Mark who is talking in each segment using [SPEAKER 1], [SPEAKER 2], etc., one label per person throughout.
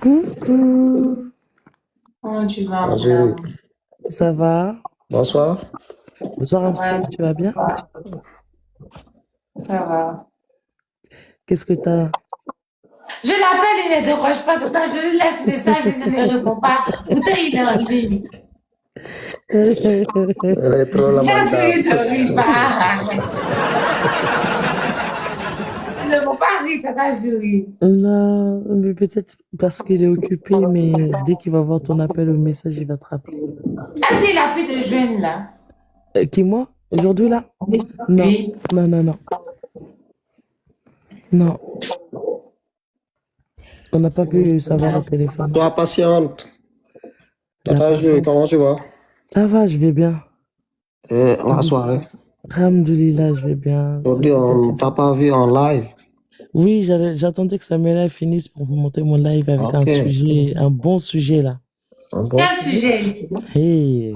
[SPEAKER 1] Coucou,
[SPEAKER 2] Comment tu vas, mon
[SPEAKER 3] Bonjour.
[SPEAKER 2] amour?
[SPEAKER 1] ça va?
[SPEAKER 3] Bonsoir.
[SPEAKER 1] Bonsoir
[SPEAKER 2] Ouais,
[SPEAKER 1] Armstrong, tu vas bien?
[SPEAKER 2] ça va.
[SPEAKER 1] Qu'est-ce que t'as?
[SPEAKER 2] Je l'appelle, il ne décroche pas. Pourtant, je lui laisse message, il ne me répond pas. Pourtant, il est en ligne.
[SPEAKER 3] Elle est trop
[SPEAKER 2] Bien sûr,
[SPEAKER 3] lamentable.
[SPEAKER 2] il ne rit pas. Il ne faut pas rire, papa, je ris.
[SPEAKER 1] Non, mais peut-être parce qu'il est occupé, mais dès qu'il va voir ton appel ou message, il va te rappeler.
[SPEAKER 2] Est-ce qu'il a plus de jeunes, là?
[SPEAKER 1] Qui, moi? Aujourd'hui, là? Non,
[SPEAKER 2] Oui.
[SPEAKER 1] non, non, non, non. On n'a pas pu savoir au téléphone.
[SPEAKER 3] Sois patiente.
[SPEAKER 1] La
[SPEAKER 3] Tata Julie,
[SPEAKER 1] patience.
[SPEAKER 3] comment tu vas?
[SPEAKER 1] Ça va, je vais bien.
[SPEAKER 3] La soirée.
[SPEAKER 1] Alhamdoulilah, je vais bien. Tout
[SPEAKER 3] Aujourd'hui,
[SPEAKER 1] s'est bien
[SPEAKER 3] on
[SPEAKER 1] passé.
[SPEAKER 3] t'a pas vu en live.
[SPEAKER 1] Oui, j'attendais que Samuela finisse pour vous monter mon live avec un
[SPEAKER 3] Ok.
[SPEAKER 1] sujet, un bon sujet, là.
[SPEAKER 3] Un bon
[SPEAKER 2] Quel
[SPEAKER 3] sujet.
[SPEAKER 2] sujet?
[SPEAKER 1] Hey.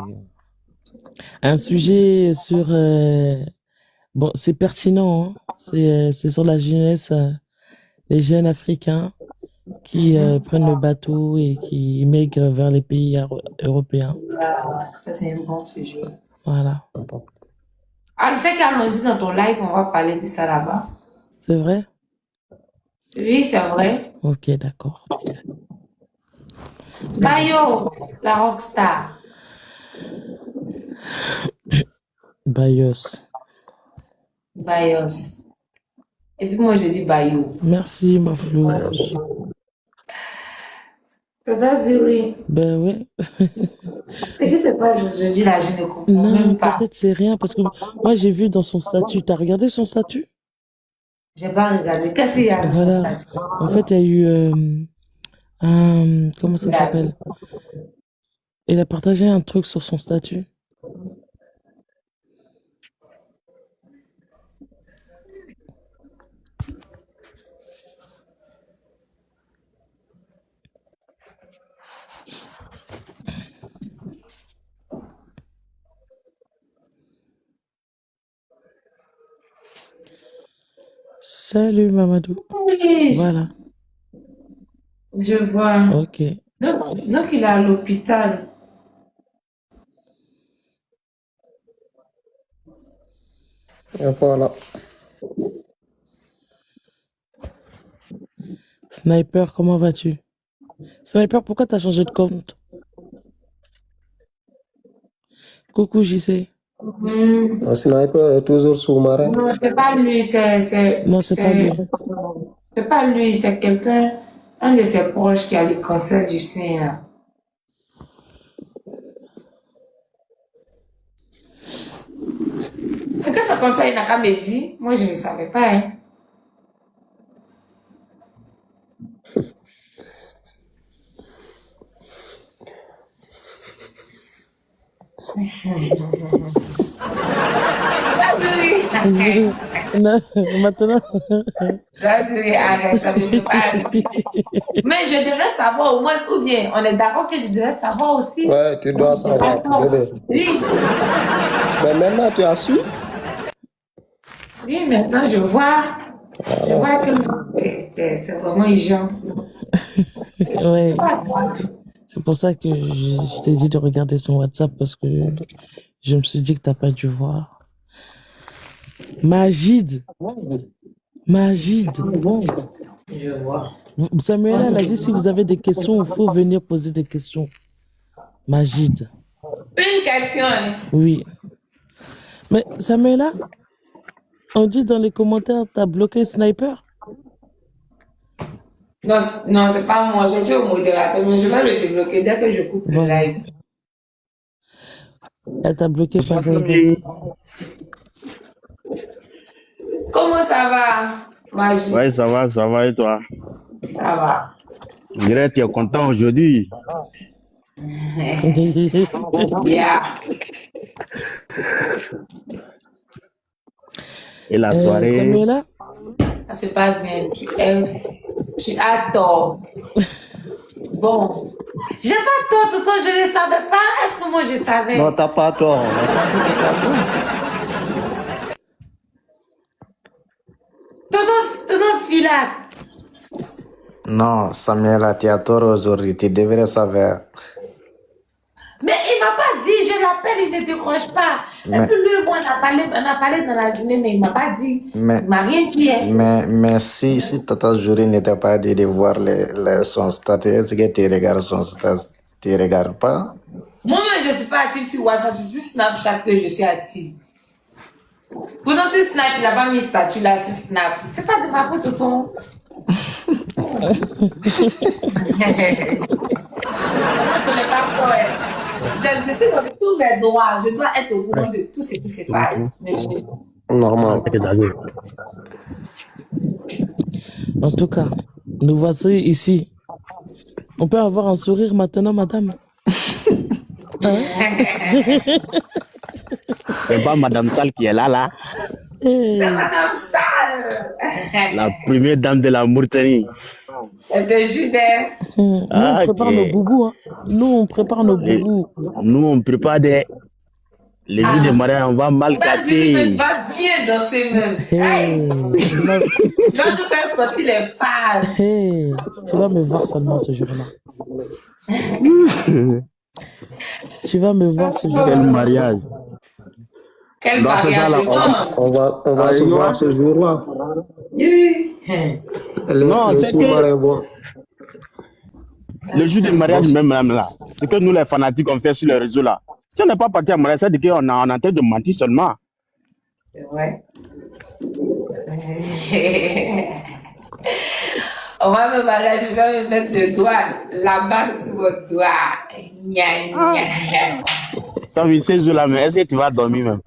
[SPEAKER 1] Un sujet sur... bon, c'est pertinent, hein. C'est sur la jeunesse, les jeunes Africains qui prennent le bateau et qui migrent vers les pays européens.
[SPEAKER 2] Ça, c'est un bon sujet.
[SPEAKER 1] Voilà.
[SPEAKER 2] Ah, tu sais qu'allons-y dans ton live, on va parler de ça là-bas.
[SPEAKER 1] C'est vrai?
[SPEAKER 2] Oui, c'est vrai.
[SPEAKER 1] Ok, d'accord.
[SPEAKER 2] Bayo, la rockstar.
[SPEAKER 1] Bayos.
[SPEAKER 2] Bayos. Et puis moi, je dis Bayo.
[SPEAKER 1] Merci, ma flou.
[SPEAKER 2] C'est ça, Zéry.
[SPEAKER 1] Ben ouais.
[SPEAKER 2] Ce qui se passe aujourd'hui, là, je ne comprends
[SPEAKER 1] Non,
[SPEAKER 2] même pas.
[SPEAKER 1] peut-être c'est rien parce que moi j'ai vu dans son statut. T'as regardé son statut?
[SPEAKER 2] J'ai pas regardé. Qu'est-ce qu'il y a dans son
[SPEAKER 1] Voilà.
[SPEAKER 2] statut?
[SPEAKER 1] En fait, il y a eu comment ça s'appelle? Il a partagé un truc sur son statut. Salut Mamadou.
[SPEAKER 2] Oui,
[SPEAKER 1] Voilà.
[SPEAKER 2] je vois.
[SPEAKER 1] Ok.
[SPEAKER 2] Donc il est à l'hôpital.
[SPEAKER 3] Et voilà.
[SPEAKER 1] Sniper, comment vas-tu? Sniper, pourquoi t'as changé de compte? Coucou JC.
[SPEAKER 3] Un sniper est toujours sous-marin.
[SPEAKER 2] Non, c'est pas lui,
[SPEAKER 1] Non, c'est pas lui.
[SPEAKER 2] c'est pas lui, c'est quelqu'un, un de ses proches qui a le cancer du sein, là. Et quand c'est comme ça, il n'a qu'à me dire. Moi, je ne savais pas, hein.
[SPEAKER 1] Non, maintenant.
[SPEAKER 2] Vas-y, arrête, ça me fait pas. Mais je devais savoir au moins, ou bien, on est d'accord que je devais savoir aussi.
[SPEAKER 3] Ouais, tu dois savoir,
[SPEAKER 2] Attends.
[SPEAKER 3] bébé.
[SPEAKER 2] Oui,
[SPEAKER 3] Mais maintenant, tu as su?
[SPEAKER 2] oui, maintenant je vois que c'est vraiment urgent.
[SPEAKER 1] Ouais.
[SPEAKER 2] C'est pas grave.
[SPEAKER 1] C'est pour ça que je t'ai dit de regarder son WhatsApp parce que je me suis dit que t'as pas dû voir. Magide. Magide.
[SPEAKER 2] Je vois.
[SPEAKER 1] Samuel elle a dit si vous avez des questions, il faut venir poser des questions. Magide.
[SPEAKER 2] Une question, hein.
[SPEAKER 1] Oui. Mais Samuela, on dit dans les commentaires, t'as bloqué Sniper?
[SPEAKER 2] Non, non, c'est pas moi. J'ai dit au modérateur, mais je vais le débloquer dès que je coupe le
[SPEAKER 1] Voilà.
[SPEAKER 2] live.
[SPEAKER 1] Elle t'a bloqué par Baby.
[SPEAKER 2] Comment ça va, Magie?
[SPEAKER 4] Ouais, ça va, et toi?
[SPEAKER 2] Ça va.
[SPEAKER 4] Je dirais que tu es content aujourd'hui.
[SPEAKER 2] Yeah.
[SPEAKER 4] Et la soirée?
[SPEAKER 1] Samuela?
[SPEAKER 2] Ça se passe bien. Tu as tort. Bon. J'ai pas tort, tonton, je ne savais pas. Est-ce que moi je savais?
[SPEAKER 3] Non, t'as pas tort.
[SPEAKER 2] Tonton Filat.
[SPEAKER 5] Non, Samuela, tu as tort aujourd'hui. Tu devrais savoir.
[SPEAKER 2] Mais il m'a pas dit, je l'appelle, il ne décroche pas. Et
[SPEAKER 5] Mais,
[SPEAKER 2] puis lui, moi, on a parlé dans la journée, mais il m'a pas dit.
[SPEAKER 5] mais,
[SPEAKER 2] Il m'a rien dit. Hein.
[SPEAKER 5] mais si Tata Jury n'était pas dit de voir son statut, est-ce que tu regardes son statut? Tu ne regardes pas?
[SPEAKER 2] Moi-même, je ne suis pas active sur WhatsApp, je suis Snapchat que je suis active. Pourtant, sur Snap, il n'a pas mis statut là sur Snap. C'est pas de ma faute, tonton. Ce n'est pas correct. Je suis dans tous mes droits. Je dois être au courant de tout ce qui se passe. Mais
[SPEAKER 3] Normal.
[SPEAKER 1] En tout cas, nous voici ici. On peut avoir un sourire maintenant, madame. Hein?
[SPEAKER 4] C'est pas Madame Sal qui est là.
[SPEAKER 1] Eh,
[SPEAKER 2] c'est Madame Sale.
[SPEAKER 4] La première dame de la Mauritanie.
[SPEAKER 2] Elle te jure.
[SPEAKER 1] Nous, on
[SPEAKER 4] Ah,
[SPEAKER 1] prépare
[SPEAKER 4] ok.
[SPEAKER 1] nos boubous. Hein. Nous, on prépare nos
[SPEAKER 4] Les-
[SPEAKER 1] boubous.
[SPEAKER 4] Nous, on prépare les jours de mariage, on va mal
[SPEAKER 2] Vas-y, mais tu
[SPEAKER 4] gâter.
[SPEAKER 2] vas bien danser même.
[SPEAKER 1] Hey,
[SPEAKER 2] Quand je fais sortir les phases.
[SPEAKER 1] hey, tu vas me voir seulement ce jour-là. Tu vas me voir ce
[SPEAKER 4] Quel
[SPEAKER 1] jour-là.
[SPEAKER 4] mariage.
[SPEAKER 2] Quel
[SPEAKER 4] On doit faire ça
[SPEAKER 2] mariage.
[SPEAKER 4] là.
[SPEAKER 3] On va se voir ce jour-là.
[SPEAKER 4] Non,
[SPEAKER 3] Les
[SPEAKER 4] c'est
[SPEAKER 3] sous-marins, bon.
[SPEAKER 4] Le jour du mariage même là, c'est que nous les fanatiques on fait sur les réseaux là. Si on n'est pas parti à mariage, ça veut dire qu'on est en train de mentir seulement.
[SPEAKER 2] C'est vrai. On va me marier, je vais me mettre le doigt, la bague sur votre doigt. Gna, gna.
[SPEAKER 4] Ça veut dire ces jours là, mais est-ce que tu vas dormir même?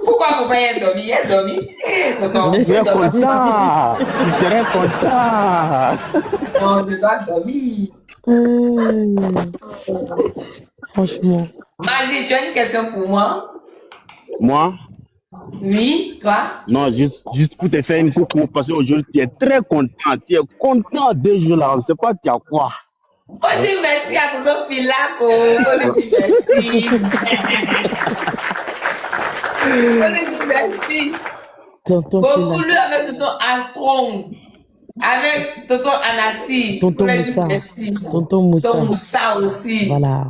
[SPEAKER 2] Pourquoi vous pas dormir? Il est dormi. Tonton,
[SPEAKER 4] Tu
[SPEAKER 2] je
[SPEAKER 4] es
[SPEAKER 2] dors pas.
[SPEAKER 4] content. Tu serais content.
[SPEAKER 2] Non, je dois dormir.
[SPEAKER 1] Hey, franchement.
[SPEAKER 2] Magie, tu as une question pour moi?
[SPEAKER 4] Moi?
[SPEAKER 2] Oui, toi?
[SPEAKER 4] Non, juste pour te faire une coucou, parce qu'aujourd'hui, tu es très content. Tu es content 2 jours là, on ne sait pas tu as quoi.
[SPEAKER 2] On dit merci à tonton Filaco. On dit merci. On dit merci.
[SPEAKER 1] Tonton
[SPEAKER 2] Beaucoup
[SPEAKER 1] Fila,
[SPEAKER 2] lui avec tonton Armstrong. Avec tonton Anassi.
[SPEAKER 1] Tonton
[SPEAKER 2] On a dit
[SPEAKER 1] Moussa,
[SPEAKER 2] merci.
[SPEAKER 1] Tonton Moussa.
[SPEAKER 2] Tonton Moussa aussi.
[SPEAKER 1] Voilà.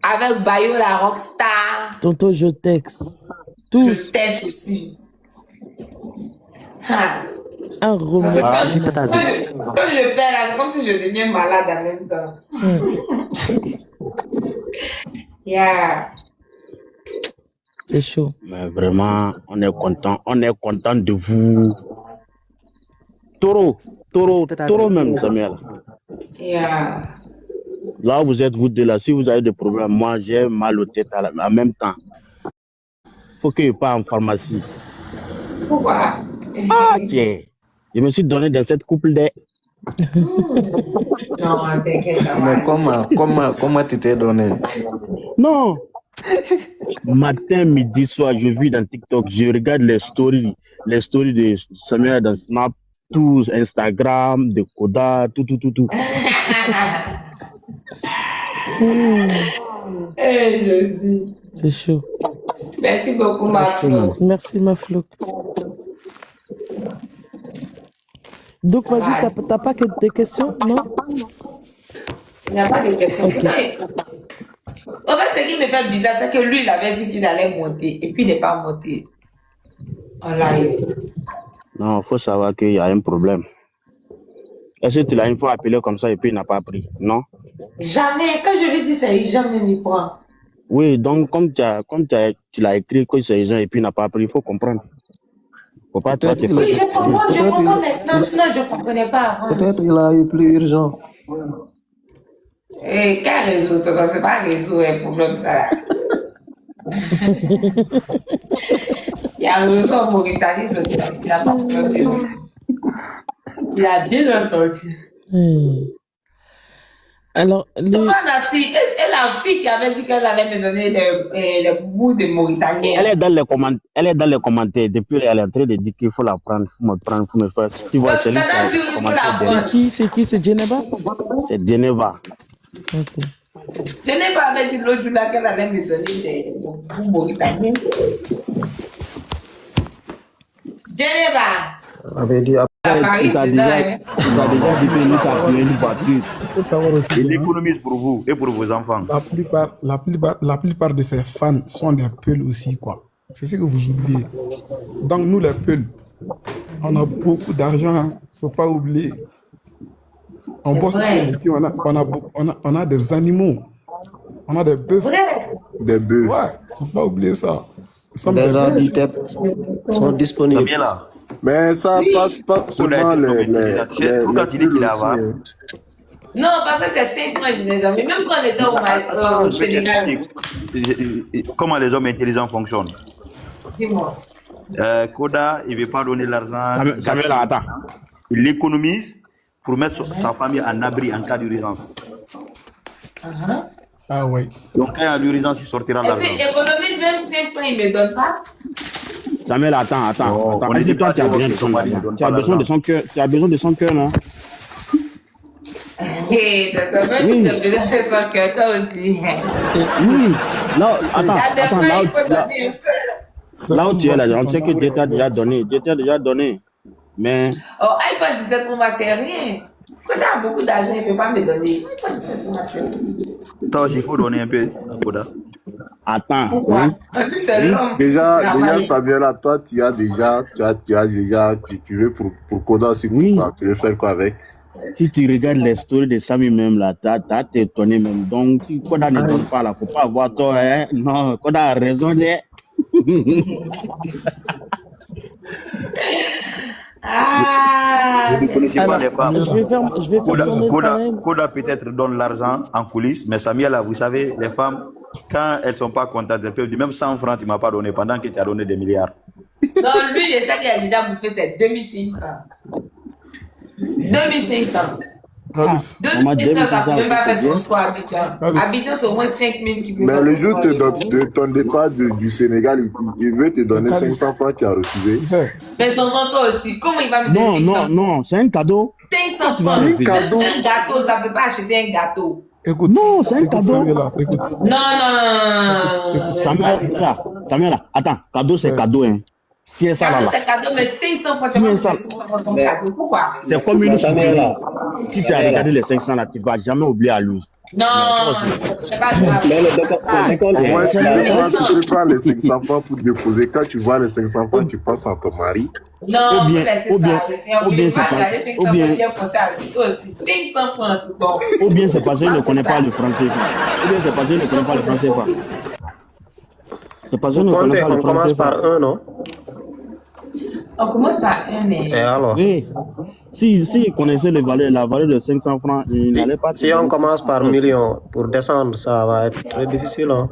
[SPEAKER 2] Avec Bayo la rockstar.
[SPEAKER 1] Tonton Jotex.
[SPEAKER 2] Je
[SPEAKER 1] Tous.
[SPEAKER 2] teste aussi. Ha.
[SPEAKER 1] Un
[SPEAKER 2] Parce que
[SPEAKER 1] remède.
[SPEAKER 2] quand je perds là, c'est comme si je deviens malade en même temps. Yeah.
[SPEAKER 1] C'est chaud.
[SPEAKER 4] Mais vraiment, on est content de vous. Taureau même, Samuel.
[SPEAKER 2] Yeah.
[SPEAKER 4] Là, vous êtes vous deux là, si vous avez des problèmes, moi j'ai mal aux têtes en même temps. Faut que je parte en pharmacie.
[SPEAKER 2] Pourquoi?
[SPEAKER 4] Ah, tiens. Je me suis donné dans cette couple de...
[SPEAKER 2] Non, t'inquiète, ça va.
[SPEAKER 5] Mais comment tu t'es donné?
[SPEAKER 4] Non. Matin, midi, soir, je vis dans TikTok, je regarde les stories de Samuel dans Snap, tous, Instagram, de Koda, tout.
[SPEAKER 2] Eh, Josie.
[SPEAKER 1] C'est chaud.
[SPEAKER 2] Merci beaucoup, ma Flo.
[SPEAKER 1] Merci, ma flotte. Donc, Magie, t'as pas que des questions, non?
[SPEAKER 2] Il n'y a pas de question.
[SPEAKER 1] Ok.
[SPEAKER 2] Putain, en fait, ce qui me fait bizarre, c'est que lui, il avait dit qu'il allait monter. Et puis, il n'est pas monté en live.
[SPEAKER 4] Non, il faut savoir qu'il y a un problème. Est-ce que tu l'as une fois appelé comme ça et puis il n'a pas pris? Non?
[SPEAKER 2] Jamais. Quand je lui dis ça, il jamais m'y prend.
[SPEAKER 4] Oui, donc comme tu l'as écrit que c'est gens et puis il n'a pas pris, il faut comprendre. Faut pas toi te
[SPEAKER 3] Peut-être
[SPEAKER 2] Oui,
[SPEAKER 4] faire.
[SPEAKER 2] je comprends maintenant. Sinon, je ne comprenais pas avant.
[SPEAKER 3] Peut-être il a eu plus urgent.
[SPEAKER 2] Eh, quel réseau, toi? C'est pas réseau, un problème, ça. Il y a un réseau en Mauritanie, donc il n'a pas entendu. Il a bien entendu.
[SPEAKER 1] Alors,
[SPEAKER 2] Thomas Nassi, est la fille qui avait dit qu'elle allait me donner les boubous de Mauritaniens.
[SPEAKER 4] Elle est dans les commentaires. Depuis, elle est en train de dire qu'il faut la prendre, faut me faire. Tu vois, c'est lui qui
[SPEAKER 2] Tata,
[SPEAKER 4] a
[SPEAKER 2] si vous
[SPEAKER 4] commenté
[SPEAKER 2] la
[SPEAKER 4] derrière.
[SPEAKER 2] prendre.
[SPEAKER 1] c'est qui? C'est Geneva?
[SPEAKER 4] C'est Geneva.
[SPEAKER 1] Ok.
[SPEAKER 2] Je n'ai pas avec dit l'autre jour là qu'elle allait me donner des boubous mauritaniens. Geneva,
[SPEAKER 3] avait dit
[SPEAKER 2] À Paris,
[SPEAKER 4] Il t'a
[SPEAKER 2] c'est
[SPEAKER 4] déjà,
[SPEAKER 2] dedans, hein.
[SPEAKER 4] il t'a déjà dit que lui, ça a une voiture.
[SPEAKER 6] Il faut savoir aussi
[SPEAKER 7] Il
[SPEAKER 6] que, hein,
[SPEAKER 7] économise pour vous et pour vos enfants.
[SPEAKER 6] la plupart de ses fans sont des Peuls aussi, quoi. C'est ce que vous oubliez. Donc, nous, les Peuls, on a beaucoup d'argent, hein. Faut pas oublier. On
[SPEAKER 2] C'est
[SPEAKER 6] bosse
[SPEAKER 2] vrai.
[SPEAKER 6] et puis on a des animaux. On a des bœufs.
[SPEAKER 2] Vrai.
[SPEAKER 3] des bœufs.
[SPEAKER 6] Ouais, faut pas oublier ça. Nous sommes
[SPEAKER 3] Des
[SPEAKER 6] des
[SPEAKER 3] handicapés sont disponibles.
[SPEAKER 7] Samuel là.
[SPEAKER 3] Mais ça passe pas seulement
[SPEAKER 7] Pourquoi tu dis qu'il est avare?
[SPEAKER 2] Non, parce que c'est 5 francs, je n'ai jamais. Même quand on était au Sénégal,
[SPEAKER 7] Comment les hommes intelligents fonctionnent?
[SPEAKER 2] dis-moi.
[SPEAKER 7] Koda, il ne veut pas donner l'argent.
[SPEAKER 4] Samuel, attends.
[SPEAKER 7] Il l'économise pour mettre sa famille en abri en cas d'urgence.
[SPEAKER 6] Ah ouais.
[SPEAKER 7] Donc quand il y a l'urgence, il sortira
[SPEAKER 2] Et puis,
[SPEAKER 7] l'argent.
[SPEAKER 2] économise même 5 francs, il ne me donne pas.
[SPEAKER 4] Samuel, attends.
[SPEAKER 7] on
[SPEAKER 4] Est-ce
[SPEAKER 7] dit
[SPEAKER 4] que toi,
[SPEAKER 7] pas
[SPEAKER 4] tu as
[SPEAKER 7] que
[SPEAKER 4] besoin de
[SPEAKER 7] son
[SPEAKER 4] son
[SPEAKER 7] mari
[SPEAKER 4] argent?
[SPEAKER 7] donne
[SPEAKER 4] Tu as
[SPEAKER 7] pas
[SPEAKER 4] besoin de son cœur. Tu as besoin de son cœur, non?
[SPEAKER 2] Et t'as même
[SPEAKER 4] Oui.
[SPEAKER 2] tu as besoin de son cœur, toi aussi.
[SPEAKER 4] Oui. Là,
[SPEAKER 2] À des
[SPEAKER 4] attends,
[SPEAKER 2] fois, il faut donner un peu.
[SPEAKER 4] là où tu es là, on sait que Dieu t'a déjà donné. Dieu t'a déjà donné. Mais,
[SPEAKER 2] Oh, iPhone 17 Pro Max, c'est rien. Quand tu as beaucoup d'argent, il ne peut pas me donner. iPhone 17 Pro Max, c'est rien.
[SPEAKER 7] Toi, il faut donner un peu à Koda.
[SPEAKER 4] attends.
[SPEAKER 2] Pourquoi? Parce que c'est l'homme.
[SPEAKER 3] Déjà,
[SPEAKER 2] Travailler.
[SPEAKER 3] Samuel, à toi, tu veux pour Koda aussi,
[SPEAKER 4] Oui.
[SPEAKER 3] quoi. Tu veux faire quoi avec?
[SPEAKER 4] Si tu regardes les stories de Samy même là, t'as t'étonné même. Donc, si Koda ne donne pas là, faut pas avoir tort, hein. Non, Koda a raison, hein.
[SPEAKER 2] Ah,
[SPEAKER 7] Vous ne connaissez pas
[SPEAKER 1] Alors,
[SPEAKER 7] les femmes.
[SPEAKER 1] je vais faire tourner quand même.
[SPEAKER 7] Koda peut-être donne l'argent en coulisses, mais Samuel, là, vous savez, les femmes, quand elles ne sont pas contentes, elles peuvent dire même 100 francs, tu ne m'as pas donné pendant que tu as donné des milliards.
[SPEAKER 2] non, lui, je sais qu'il a déjà bouffé, c'est 2500. 2500.
[SPEAKER 6] Travis,
[SPEAKER 4] Maman,
[SPEAKER 2] 2500, ça ne peut même pas faire
[SPEAKER 4] c'est
[SPEAKER 2] transport à Abidjan.
[SPEAKER 6] Travis.
[SPEAKER 2] Abidjan, c'est au moins 5000 qui peut
[SPEAKER 3] Mais
[SPEAKER 2] faire
[SPEAKER 3] le jour
[SPEAKER 2] transport.
[SPEAKER 3] de ton départ du Sénégal, il veut te donner
[SPEAKER 6] Travis.
[SPEAKER 3] 500 francs, tu as refusé.
[SPEAKER 6] Fais.
[SPEAKER 2] Mais de temps en temps aussi, comment il va me donner
[SPEAKER 4] Non,
[SPEAKER 2] 500
[SPEAKER 4] non, c'est un cadeau.
[SPEAKER 2] 500
[SPEAKER 4] Tu vas
[SPEAKER 2] francs.
[SPEAKER 4] refuser.
[SPEAKER 3] cadeau.
[SPEAKER 2] Un gâteau, ça ne peut pas acheter un gâteau.
[SPEAKER 6] Écoute,
[SPEAKER 4] Non, c'est un
[SPEAKER 6] écoute,
[SPEAKER 4] cadeau.
[SPEAKER 6] Samuel, écoute.
[SPEAKER 2] Non.
[SPEAKER 4] Samuel, là, attends, cadeau, c'est cadeau, hein. Tiens ça là,
[SPEAKER 2] Cadeau,
[SPEAKER 4] là.
[SPEAKER 2] c'est cadeau, mais 500 francs, tu vas me donner 500 francs comme cadeau. Pourquoi?
[SPEAKER 4] C'est comme une souris. Si tu as regardé les 500 là, tu ne vas jamais oublier à lui.
[SPEAKER 2] Non, c'est pas grave.
[SPEAKER 3] Au moins,
[SPEAKER 2] Mais
[SPEAKER 3] tu
[SPEAKER 2] non.
[SPEAKER 3] peux prendre les 500 francs pour déposer. Quand tu vois les 500 francs, tu penses à ton mari.
[SPEAKER 2] Non,
[SPEAKER 4] Ou bien-
[SPEAKER 2] faut laisser
[SPEAKER 4] ou bien-
[SPEAKER 2] ça. Laissez-
[SPEAKER 4] ou bien
[SPEAKER 2] oubliez
[SPEAKER 4] c'est
[SPEAKER 2] pas,
[SPEAKER 4] pas-
[SPEAKER 2] regardez 500
[SPEAKER 4] ou
[SPEAKER 2] francs,
[SPEAKER 4] bien-
[SPEAKER 2] bien penser à lui aussi. 500 francs, tout bon.
[SPEAKER 4] Ou bien c'est parce qu'il ne connaît pas le français. Ou bien c'est parce qu'il ne connaît pas le français. C'est parce qu'il ne connaît pas le
[SPEAKER 3] On commence
[SPEAKER 4] français.
[SPEAKER 3] par 1, non?
[SPEAKER 2] On commence par un, mais.
[SPEAKER 3] Et alors?
[SPEAKER 4] Oui. S'il connaissait la valeur de 500 francs, il n'allait pas.
[SPEAKER 3] Si on commence par million, pour descendre, ça va être très difficile. Hein?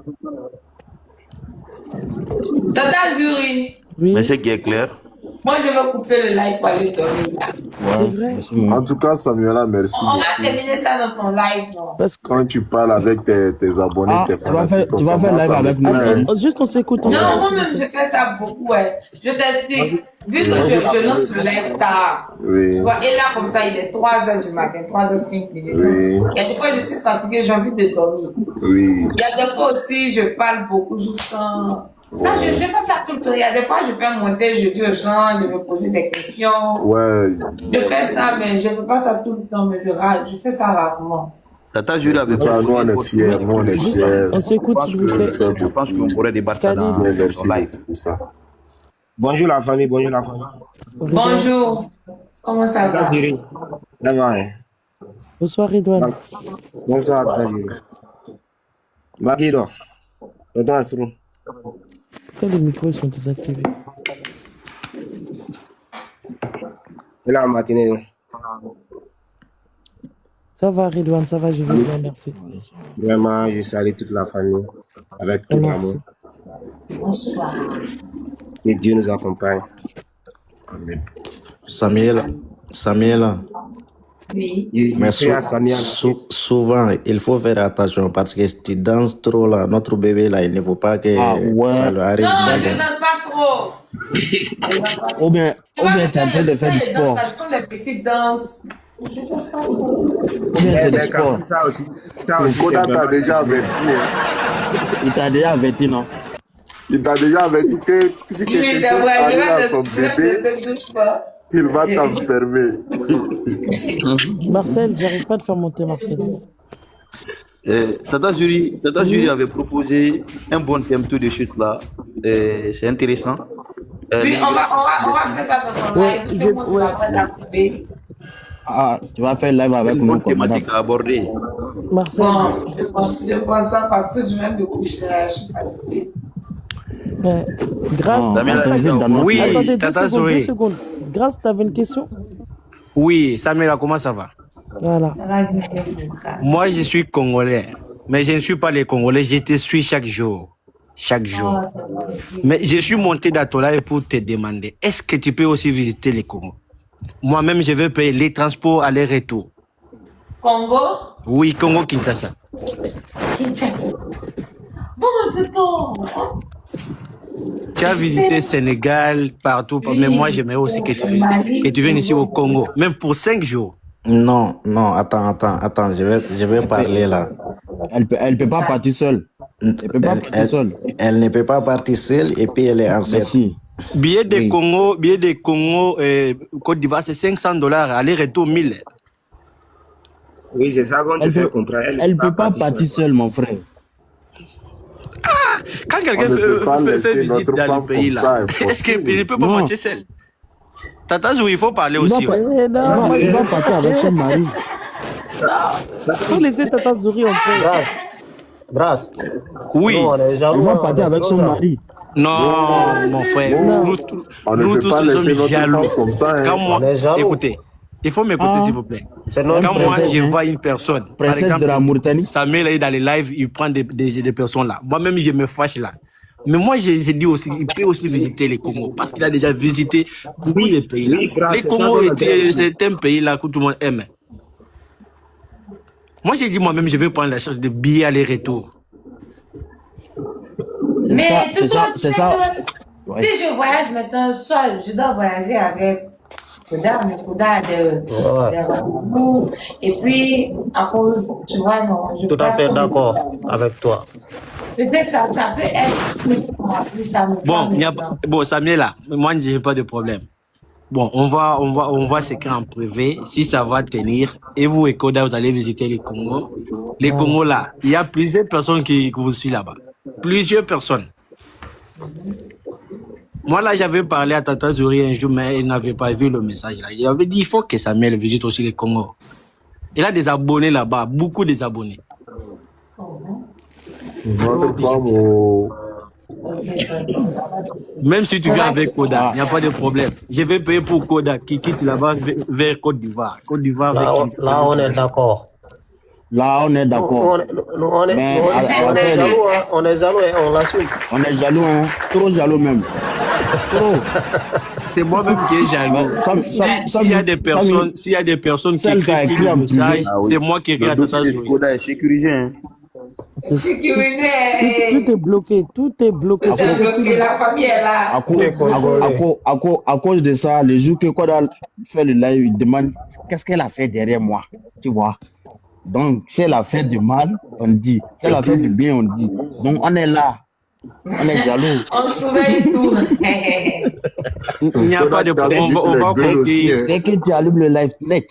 [SPEAKER 2] Tata Jury,
[SPEAKER 1] Oui,
[SPEAKER 7] Mais ce qui est clair,
[SPEAKER 2] moi je vais couper le live pour aller dormir là.
[SPEAKER 1] c'est vrai.
[SPEAKER 3] En tout cas, Samuela, merci.
[SPEAKER 2] On va terminer ça dans ton live. Non?
[SPEAKER 1] Parce que,
[SPEAKER 3] Quand tu parles avec tes abonnés,
[SPEAKER 4] Ah,
[SPEAKER 3] tes
[SPEAKER 4] tu vas
[SPEAKER 3] fanatiques,
[SPEAKER 4] faire- tu vas faire
[SPEAKER 3] moi,
[SPEAKER 4] live
[SPEAKER 3] ça me
[SPEAKER 4] avec
[SPEAKER 3] fait
[SPEAKER 4] nous.
[SPEAKER 3] rire.
[SPEAKER 1] juste on s'écoute.
[SPEAKER 2] Non, moi-même je fais ça beaucoup, ouais. Je t'explique. Vu que je lance le live tard,
[SPEAKER 3] Oui,
[SPEAKER 2] tu vois, et là comme ça, il est 3h du matin, 3h05 minutes.
[SPEAKER 3] oui,
[SPEAKER 2] Il y a des fois, je suis fatiguée, j'ai envie de dormir.
[SPEAKER 3] oui.
[SPEAKER 2] Il y a des fois aussi, je parle beaucoup juste quand... Ça, je fais ça tout le temps. Il y a des fois, je fais monter, je dis aux gens de me poser des questions.
[SPEAKER 3] Ouais,
[SPEAKER 2] Je fais ça, mais je ne fais pas ça tout le temps, mais je fais ça rarement.
[SPEAKER 7] Tata Julie avait
[SPEAKER 3] ça, nous on est fiers, nous on est fiers.
[SPEAKER 1] On s'écoute, s'il vous plaît.
[SPEAKER 7] Je pense qu'on pourrait débattre ça dans
[SPEAKER 3] Mais merci
[SPEAKER 7] son live.
[SPEAKER 3] beaucoup pour ça.
[SPEAKER 8] Bonjour la famille, bonjour la famille.
[SPEAKER 2] Bonjour. Comment ça va?
[SPEAKER 8] Tajiri. Ça va, hein?
[SPEAKER 1] Bonsoir, Redouane.
[SPEAKER 8] Bonsoir Tajiri. Magido. Le temps est sur.
[SPEAKER 1] Pourquoi les micros ils sont désactivés?
[SPEAKER 8] Et là, en matinée,
[SPEAKER 1] Ça va, Redouane, ça va, je vais bien, merci.
[SPEAKER 8] vraiment, je salue toute la famille avec tout
[SPEAKER 1] Merci.
[SPEAKER 8] l'amour.
[SPEAKER 2] Bonsoir.
[SPEAKER 8] Que Dieu nous accompagne.
[SPEAKER 5] Samuel,
[SPEAKER 2] Oui.
[SPEAKER 5] mais
[SPEAKER 8] Je prie à Samuel.
[SPEAKER 5] souvent, il faut faire attention parce que si tu danses trop là, notre bébé là, il ne faut pas que
[SPEAKER 4] Ah, ouais.
[SPEAKER 5] ça lui arrive.
[SPEAKER 2] Non, je
[SPEAKER 5] jamais.
[SPEAKER 2] ne danse pas trop. Je danse pas trop.
[SPEAKER 4] Ou bien
[SPEAKER 2] Tu vois,
[SPEAKER 4] tu es en train de faire du
[SPEAKER 2] les danses,
[SPEAKER 4] sport.
[SPEAKER 2] ça, ce sont des petites danses. Je ne danse pas trop.
[SPEAKER 4] Ou bien c'est du
[SPEAKER 8] Mais
[SPEAKER 4] sport.
[SPEAKER 8] ça aussi, c'est
[SPEAKER 3] Koda t'a
[SPEAKER 8] vraiment-
[SPEAKER 3] déjà averti. Hein.
[SPEAKER 4] Il t'a déjà averti, non?
[SPEAKER 3] Il t'a déjà averti que si
[SPEAKER 2] Oui,
[SPEAKER 3] quelque
[SPEAKER 2] c'est
[SPEAKER 3] chose
[SPEAKER 2] vrai,
[SPEAKER 3] arrive à son
[SPEAKER 2] je vais
[SPEAKER 3] bébé,
[SPEAKER 2] te douche pas.
[SPEAKER 3] Il va t'enfermer.
[SPEAKER 1] Marcel, j'arrive pas à te faire monter, Marcel.
[SPEAKER 7] Tata Jury avait proposé un bon thème tout de suite là. C'est intéressant.
[SPEAKER 2] Puis on va faire ça dans son
[SPEAKER 1] Ouais,
[SPEAKER 2] live. Tout le monde va pas l'approuver.
[SPEAKER 4] Ah, tu vas faire live avec
[SPEAKER 7] Une
[SPEAKER 4] nous,
[SPEAKER 7] bonne
[SPEAKER 4] quoi, madame.
[SPEAKER 7] thématique à aborder.
[SPEAKER 1] Marcel,
[SPEAKER 2] Bon, je pense pas parce que je vais me coucher là, je suis fatiguée.
[SPEAKER 1] Grâce.
[SPEAKER 4] Non,
[SPEAKER 7] Samuel
[SPEAKER 4] on
[SPEAKER 7] a
[SPEAKER 4] t'invite
[SPEAKER 7] déjà
[SPEAKER 4] dans notre
[SPEAKER 9] Oui,
[SPEAKER 4] live.
[SPEAKER 1] Attendez, deux
[SPEAKER 9] Tata
[SPEAKER 1] secondes, deux
[SPEAKER 9] Zoé.
[SPEAKER 1] secondes. Grâce, t'avais une question?
[SPEAKER 9] Oui, Samuel, comment ça va?
[SPEAKER 1] Voilà.
[SPEAKER 2] Ça va bien, mon frère.
[SPEAKER 9] Moi, je suis congolais, mais je ne suis pas les Congolais, je te suis chaque jour. Chaque jour. Mais je suis monté dans ton live pour te demander, est-ce que tu peux aussi visiter les Congos? Moi-même, je vais payer les transports aller-retour.
[SPEAKER 2] Congo,
[SPEAKER 9] Oui, Congo-Kinshasa.
[SPEAKER 2] Kinshasa. Bon, tonton.
[SPEAKER 9] Tu as
[SPEAKER 2] Je
[SPEAKER 9] visité
[SPEAKER 2] sais.
[SPEAKER 9] Sénégal, partout, mais moi, j'aimerais aussi que tu viennes ici au Congo, même pour 5 jours.
[SPEAKER 5] Non, attends, je vais parler là.
[SPEAKER 4] Elle peut pas partir seule. Elle peut pas partir seule.
[SPEAKER 5] Elle ne peut pas partir seule et puis elle est enceinte.
[SPEAKER 4] Merci.
[SPEAKER 9] Billet de
[SPEAKER 4] Oui.
[SPEAKER 9] Congo, Côte d'Ivoire, c'est $500, aller-retour 1000.
[SPEAKER 8] Oui, c'est ça qu'on te fait comprendre.
[SPEAKER 4] Elle peut pas partir seule, mon frère.
[SPEAKER 9] Quand
[SPEAKER 3] On
[SPEAKER 9] quelqu'un
[SPEAKER 3] ne peut pas
[SPEAKER 9] fait
[SPEAKER 3] laisser
[SPEAKER 9] visite
[SPEAKER 3] notre
[SPEAKER 9] dans le
[SPEAKER 3] femme
[SPEAKER 9] pays
[SPEAKER 3] comme ça,
[SPEAKER 9] là, est-ce qu'il
[SPEAKER 3] impossible.
[SPEAKER 9] ne peut pas
[SPEAKER 4] Non.
[SPEAKER 9] marcher seul? Tata Zou, il faut parler
[SPEAKER 4] Il va,
[SPEAKER 9] aussi.
[SPEAKER 4] pas-
[SPEAKER 9] Ouais.
[SPEAKER 1] Non,
[SPEAKER 4] il va partir avec son mari.
[SPEAKER 1] faut laisser Tata Zouri en paix.
[SPEAKER 8] Grâce.
[SPEAKER 9] Oui.
[SPEAKER 8] Nous, on est
[SPEAKER 4] Elle
[SPEAKER 8] jaloux.
[SPEAKER 4] va
[SPEAKER 8] hein,
[SPEAKER 4] partir
[SPEAKER 8] on est
[SPEAKER 4] avec son
[SPEAKER 8] trop jaloux.
[SPEAKER 4] mari.
[SPEAKER 9] Non, mon frère.
[SPEAKER 1] Non.
[SPEAKER 3] On ne
[SPEAKER 9] Nous
[SPEAKER 3] peut
[SPEAKER 9] tous
[SPEAKER 3] pas
[SPEAKER 9] nous
[SPEAKER 3] laisser
[SPEAKER 9] sommes
[SPEAKER 3] notre
[SPEAKER 9] jaloux.
[SPEAKER 3] femme comme ça.
[SPEAKER 9] Quand
[SPEAKER 3] Hein.
[SPEAKER 9] moi,
[SPEAKER 8] On est jaloux.
[SPEAKER 9] écoutez, il faut m'écouter
[SPEAKER 4] Ah.
[SPEAKER 9] s'il vous plaît.
[SPEAKER 8] C'est notre
[SPEAKER 9] Quand moi
[SPEAKER 4] princesse,
[SPEAKER 9] je
[SPEAKER 4] hein.
[SPEAKER 9] vois une personne, par
[SPEAKER 4] Princesse
[SPEAKER 9] exemple,
[SPEAKER 4] de la Mauritanie.
[SPEAKER 9] Samuel est dans les lives, il prend des personnes là. Moi-même, je me fâche là. Mais moi, j'ai dit aussi, il peut aussi visiter les Congos parce qu'il a déjà visité beaucoup de pays là.
[SPEAKER 8] Oui, grâce,
[SPEAKER 9] Les
[SPEAKER 8] c'est ça
[SPEAKER 9] Congos,
[SPEAKER 8] qu'on a dit.
[SPEAKER 9] c'est un pays là que tout le monde aime. Moi, j'ai dit moi-même, je vais prendre la charge de billets aller-retour.
[SPEAKER 4] C'est
[SPEAKER 2] Mais
[SPEAKER 4] ça,
[SPEAKER 2] tout
[SPEAKER 4] c'est ça,
[SPEAKER 2] tu
[SPEAKER 4] c'est
[SPEAKER 2] sais
[SPEAKER 4] ça.
[SPEAKER 2] que
[SPEAKER 4] Ouais.
[SPEAKER 2] si je voyage maintenant, soit je dois voyager avec Koda, mais Koda de rendez-vous. Et puis, à cause, tu vois, non, je
[SPEAKER 8] Tout à
[SPEAKER 2] perds
[SPEAKER 8] fait
[SPEAKER 2] trop de
[SPEAKER 8] d'accord
[SPEAKER 2] temps.
[SPEAKER 8] avec toi.
[SPEAKER 2] Peut-être ça peut être plus tard, mais
[SPEAKER 9] Bon,
[SPEAKER 2] pas
[SPEAKER 9] il y a,
[SPEAKER 2] maintenant.
[SPEAKER 9] bon, Samuel là, moi, j'ai pas de problème. Bon, on va s'écrire en privé si ça va tenir. Et vous et Koda, vous allez visiter les Congos. Les
[SPEAKER 1] Voilà.
[SPEAKER 9] Congos là, il y a plusieurs personnes qui vous suivent là-bas. Plusieurs personnes. Moi là, j'avais parlé à Tata Zouri un jour, mais elle n'avait pas vu le message là. J'avais dit, il faut que Samuel visite aussi les Congos. Il a des abonnés là-bas, beaucoup des abonnés.
[SPEAKER 3] Notre femme au...
[SPEAKER 9] Même si tu viens avec Koda,
[SPEAKER 4] Ah.
[SPEAKER 9] il n'y a pas de problème. Je vais payer pour Koda qui quitte là-bas vers Côte d'Ivoire. Côte d'Ivoire
[SPEAKER 8] Là,
[SPEAKER 9] avec
[SPEAKER 8] on est d'accord.
[SPEAKER 4] Là, on est
[SPEAKER 8] Nous,
[SPEAKER 4] d'accord.
[SPEAKER 8] on est
[SPEAKER 4] Mais
[SPEAKER 8] on est
[SPEAKER 4] après,
[SPEAKER 8] jaloux, hein. On est jaloux et on l'assume.
[SPEAKER 4] on est jaloux, hein. Trop jaloux même. Trop.
[SPEAKER 9] C'est moi-même qui est jaloux. S'il y a des personnes qui
[SPEAKER 4] Celle qui a
[SPEAKER 9] écrivent
[SPEAKER 4] écrit
[SPEAKER 9] le
[SPEAKER 4] en privé.
[SPEAKER 9] message,
[SPEAKER 7] Ah oui.
[SPEAKER 9] c'est moi qui écris à
[SPEAKER 7] Le dossier
[SPEAKER 9] Tata
[SPEAKER 7] de
[SPEAKER 9] Zouri.
[SPEAKER 7] Koda est sécurisé. Hein.
[SPEAKER 2] Sécurisé.
[SPEAKER 1] Tout est bloqué, tout est bloqué.
[SPEAKER 2] Tout est bloqué, la famille est là.
[SPEAKER 4] À cause de ça, les jours que Koda fait le live, il demande qu'est-ce qu'elle a fait derrière moi. Tu vois. Donc, si elle a fait du mal, on dit. Si elle a fait du bien, on dit. Donc, on est là. On est jaloux.
[SPEAKER 2] On surveille tout.
[SPEAKER 9] Il n'y a pas de problème. On va conclure.
[SPEAKER 4] Dès que tu allumes le live net,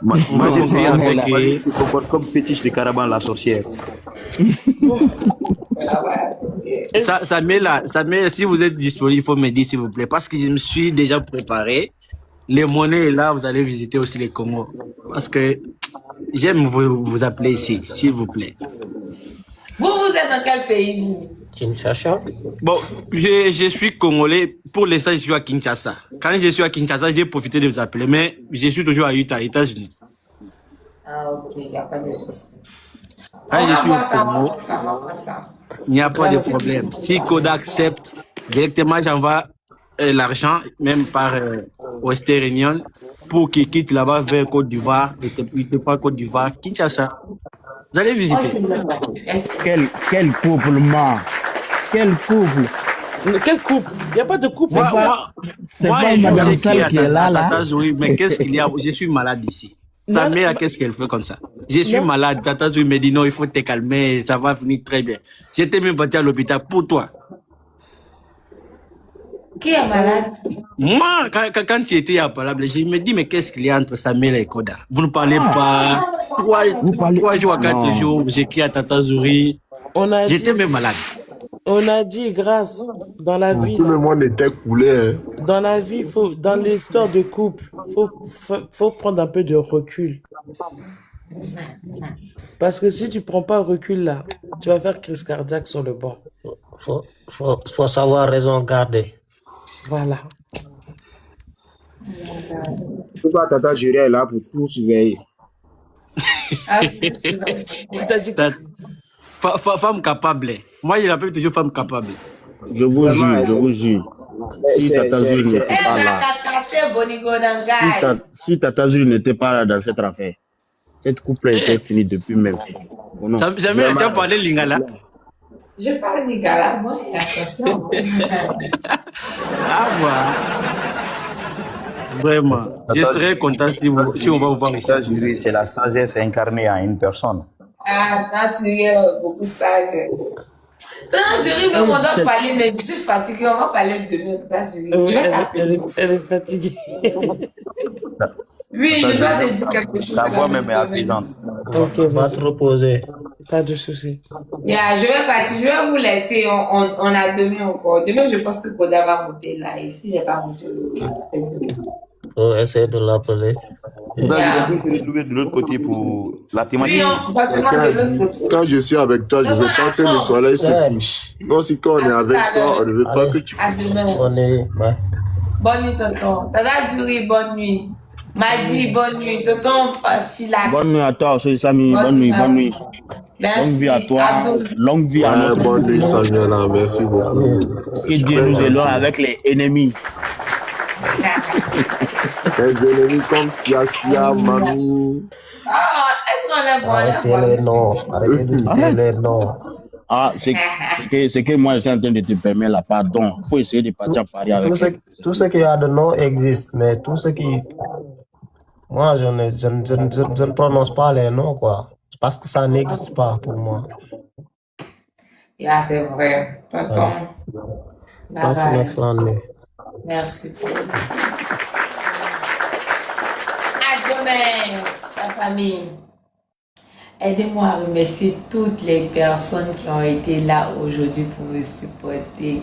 [SPEAKER 7] Moi, j'ai
[SPEAKER 4] on
[SPEAKER 7] payé
[SPEAKER 4] est
[SPEAKER 7] avec
[SPEAKER 4] là.
[SPEAKER 7] qui se comporte comme fétiche de Caraban la sorcière.
[SPEAKER 9] Samuel, si vous êtes disponible, il faut me dire s'il vous plaît. Parce que je me suis déjà préparé. Les monnaies, là, vous allez visiter aussi les Congos. Parce que j'aime vous appeler ici, s'il vous plaît.
[SPEAKER 2] Vous êtes dans quel pays, vous?
[SPEAKER 8] Kinshasa.
[SPEAKER 9] Bon, je suis Congolais. Pour l'instant, je suis à Kinshasa. Quand je suis à Kinshasa, j'ai profité de vous appeler. Mais je suis toujours à Utah, États-Unis.
[SPEAKER 2] Ah, ok, il n'y a pas de souci.
[SPEAKER 9] Quand je suis au Congo,
[SPEAKER 2] Ça va, ça.
[SPEAKER 9] il n'y a pas de problème. Si Koda accepte, directement, j'envoie l'argent, même par Western Union, pour qu'il quitte là-bas vers Côte d'Ivoire. Il te prend Côte d'Ivoire, Kinshasa. Vous allez visiter.
[SPEAKER 4] Quel couplement. Quel couple.
[SPEAKER 1] Quel couple? Il n'y a pas de couple.
[SPEAKER 4] C'est
[SPEAKER 9] Moi,
[SPEAKER 4] pas
[SPEAKER 9] un jour,
[SPEAKER 4] Madame
[SPEAKER 9] j'ai écrit
[SPEAKER 4] Sall
[SPEAKER 9] à
[SPEAKER 4] qui est là,
[SPEAKER 9] Tata
[SPEAKER 4] là.
[SPEAKER 9] Zouri, mais qu'est-ce qu'il y a? Je suis malade ici. Ta mère, qu'est-ce qu'elle fait comme ça? Je suis malade. Tata Zouri me dit non, il faut te calmer, ça va finir très bien. J'étais même parti à l'hôpital pour toi.
[SPEAKER 2] Qui est malade?
[SPEAKER 9] Moi, quand tu étais à Palable, je me dis, mais qu'est-ce qu'il y a entre Samuel et Koda? Vous ne parlez pas.
[SPEAKER 4] Vous parlez...
[SPEAKER 9] 3 jours à 4
[SPEAKER 4] Non.
[SPEAKER 9] jours, j'écris à Tata Zuri.
[SPEAKER 1] On a
[SPEAKER 9] J'étais
[SPEAKER 1] dit,
[SPEAKER 9] même malade.
[SPEAKER 1] on a dit grâce dans la vie.
[SPEAKER 3] Tout
[SPEAKER 1] là.
[SPEAKER 3] le monde était coulé. Hein.
[SPEAKER 1] Dans la vie, dans l'histoire de couple, faut prendre un peu de recul. Parce que si tu prends pas recul là, tu vas faire crise cardiaque sur le banc.
[SPEAKER 8] Faut savoir raison garder.
[SPEAKER 1] Voilà.
[SPEAKER 8] Pourquoi Tata Jury est là pour tout surveiller?
[SPEAKER 2] Ah, c'est vrai.
[SPEAKER 1] Il t'a dit
[SPEAKER 9] Femme capable. Moi, je l'appelle toujours femme capable.
[SPEAKER 4] Je vous
[SPEAKER 8] Vraiment,
[SPEAKER 4] jure, je vous jure. Si Tata Zuri n'était
[SPEAKER 2] Eh,
[SPEAKER 4] pas là,
[SPEAKER 2] Dakakate Bonigo Dangai.
[SPEAKER 4] si Tata Zuri n'était pas là dans cette affaire, cette couple était finie depuis même. Oh non.
[SPEAKER 9] Jamais tu as parlé Lingala.
[SPEAKER 2] Je parle Nigala, moi, attention.
[SPEAKER 9] Ah, voilà. Vraiment. Je serais content si on va vous voir ici.
[SPEAKER 7] Tata Jury, c'est la sagesse incarnée en une personne.
[SPEAKER 2] Ah, Tata Jury est beaucoup sage. Tata Jury, même on doit parler, mais je suis fatiguée, on va parler demain, Tata Jury. Je vais t'appeler.
[SPEAKER 1] elle est fatiguée.
[SPEAKER 2] Oui, je dois te dire quelque chose.
[SPEAKER 7] Ta voix même est apaisante.
[SPEAKER 1] Ok,
[SPEAKER 8] Va
[SPEAKER 1] vas-y.
[SPEAKER 8] se reposer.
[SPEAKER 1] Pas de souci.
[SPEAKER 2] Yeah, je vais partir, je vais vous laisser. On a demain encore. Demain, je pense que Koda va monter live. S'il n'est pas monté, je vais peut-être
[SPEAKER 8] Faut essayer de l'appeler.
[SPEAKER 7] Tata Jury, on peut se retrouver de l'autre côté pour la
[SPEAKER 2] Oui,
[SPEAKER 7] thématique.
[SPEAKER 2] on va se mettre de l'autre côté.
[SPEAKER 3] Quand je suis avec toi, je veux pas que le soleil se couche. Non, si quand on est avec toi, on ne veut pas que tu...
[SPEAKER 2] À demain.
[SPEAKER 8] On est... Ouais.
[SPEAKER 2] Bonne nuit, tonton. Tata Jury, bonne nuit. Madji, bonne nuit. Tonton Filac.
[SPEAKER 4] Bonne nuit à toi aussi, Samy. Bonne nuit, bonne nuit.
[SPEAKER 2] Merci.
[SPEAKER 4] Longue vie à toi.
[SPEAKER 2] Abdou.
[SPEAKER 4] Longue vie à
[SPEAKER 3] Ouais,
[SPEAKER 4] notre
[SPEAKER 3] bonne nuit, Samuel. Merci beaucoup.
[SPEAKER 4] Que Dieu nous éloigne avec les ennemis.
[SPEAKER 3] Les ennemis comme Sia, Mami.
[SPEAKER 2] Ah, est-ce qu'on l'a
[SPEAKER 8] Arrêtez les noms. Arrêtez de citer les noms.
[SPEAKER 4] Ah, c'est que moi, je suis en train de te permettre là, pardon. Il faut essayer de partir à Paris avec
[SPEAKER 8] Tout ce qui a de nom existe, mais tout ce qui... Moi, je ne prononce pas les noms, quoi. Parce que ça n'existe pas pour moi.
[SPEAKER 2] Yeah, c'est vrai. Tonton. Bye
[SPEAKER 8] Passe une
[SPEAKER 2] bye.
[SPEAKER 8] excellente nuit.
[SPEAKER 2] Merci. À demain, la famille. Aidez-moi à remercier toutes les personnes qui ont été là aujourd'hui pour me supporter.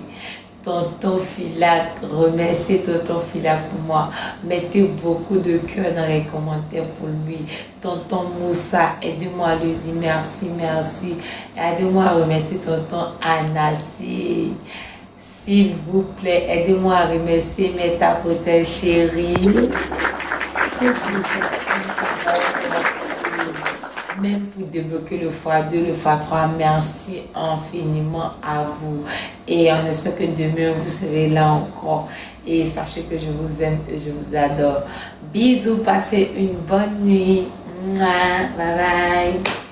[SPEAKER 2] Tonton Filac, remerciez Tonton Filac pour moi. Mettez beaucoup de cœur dans les commentaires pour lui. Tonton Moussa, aidez-moi à lui dire merci, merci. Aidez-moi à remercier Tonton Anassi. S'il vous plaît, aidez-moi à remercier mes tapotes chéris. Même pour débloquer le x2, le x3, merci infiniment à vous. Et on espère que demain, vous serez là encore. Et sachez que je vous aime et je vous adore. Bisous, passez une bonne nuit. Mouah, bye bye.